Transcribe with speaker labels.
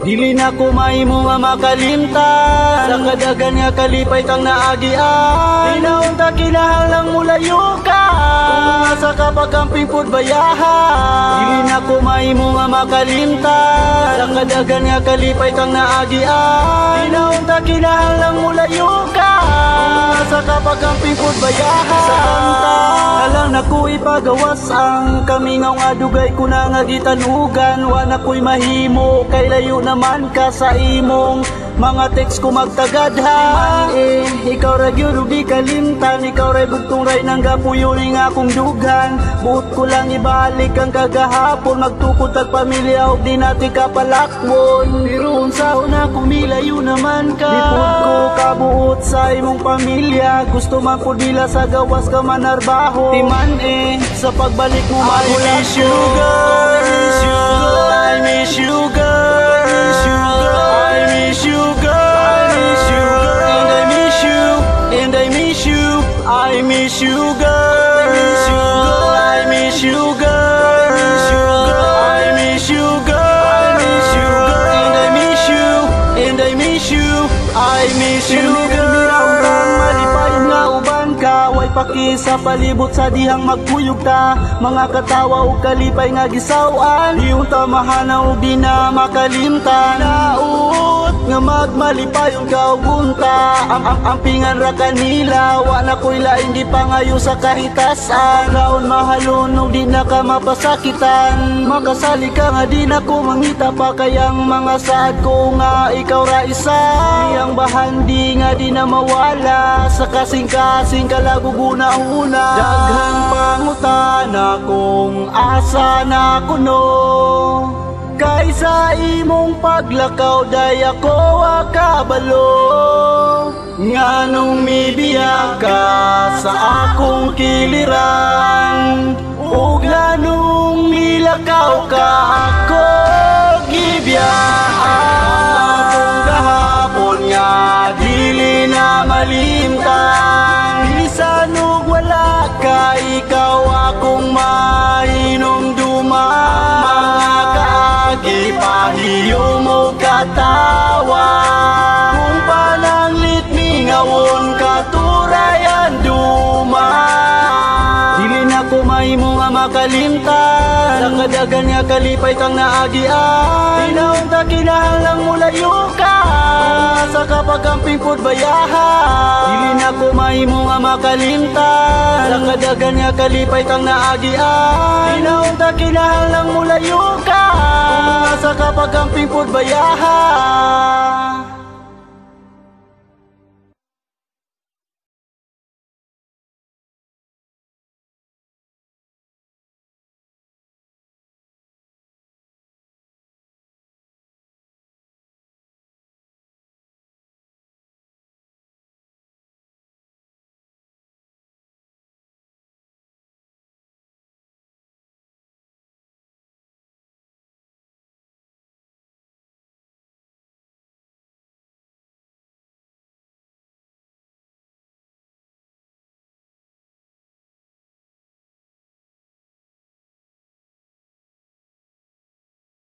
Speaker 1: Dili na kumahimo nga makalimtan sa kadagan nga kalipay kang naagian. Tinaon ta kinahanglang mulayo ka kung asa ka pagkamping pud bayahan. Dili na kumahimo nga makalimtan sa kadagan nga kalipay kang naagian. Tinaon ta kinahanglang mulayo ka kung asa ka pagkamping pud bayahan. Sa kanta alang naku ipagawas ang kamingaw nga dugay ko na nga gitanugan. Wa ko'y mahimo kay layo naman ka sa imong mga text ko magtagadha. Ikaw ra gyud di kalimtan, ikaw ra bugtong ray nang gapuyo ning akong dugan. Buot ko lang ibalik ang kagahapon, magtukod tag pamilya og di nati kapalakwon. Pero unsa na kumilayo naman ka, lipod ko kabuot sa imong pamilya. Gusto man pud nila sa gawas ka manarbaho, timan sa pagbalik mo magulat ko. I miss you, girl. I miss you, girl. And I miss you, and I miss you. I miss you, girl. I miss you, girl. I miss you, girl. And I miss you, and I miss you. I miss you, girl. Malipayon nga uban ka, way paki sa palibot sa dihang magkuyog ta. Mga katawa o kalipay nga gisawan, yung tamahana o di na makalimtan. Naut nga magmalipayon ka o bunta, ampingan ra kanila. Wa na ko'y lain di pangayo sa kahitasan. Laon mahalon o di na ka mapasakitan. Makasali ka nga di na ko mangita pa, kayang mga saad ko nga ikaw ra isa. Iyang bahandi nga di na mawala sa kasing-kasing kalaguguna-una. Daghang pangutana kung asa na kuno, kaysa imong paglakaw day ako akabalo. Nganong mibiya ka sa akong kiliran, ug nganong milakaw ka ako gibiyaan. Kung gahapon nga dili na malimtan, bilisan ug wala ka, ikaw akong mainumduman. Mga kaagi pahiyo mo katawa, kung pananglit mingawon katurayan duman. Dili na kumahimo nga makalimtan sa kadagan nga kalipay kang naagian. Tinaon ta kinahanglang mulayo ka kung asa ka pagkamping pud bayahan. Dili na kumahimo nga makalimtan sa kadagan nga kalipay kang naagian. Tinaon ta kinahanglang mulayo ka kung asa ka pagkamping pud bayahan.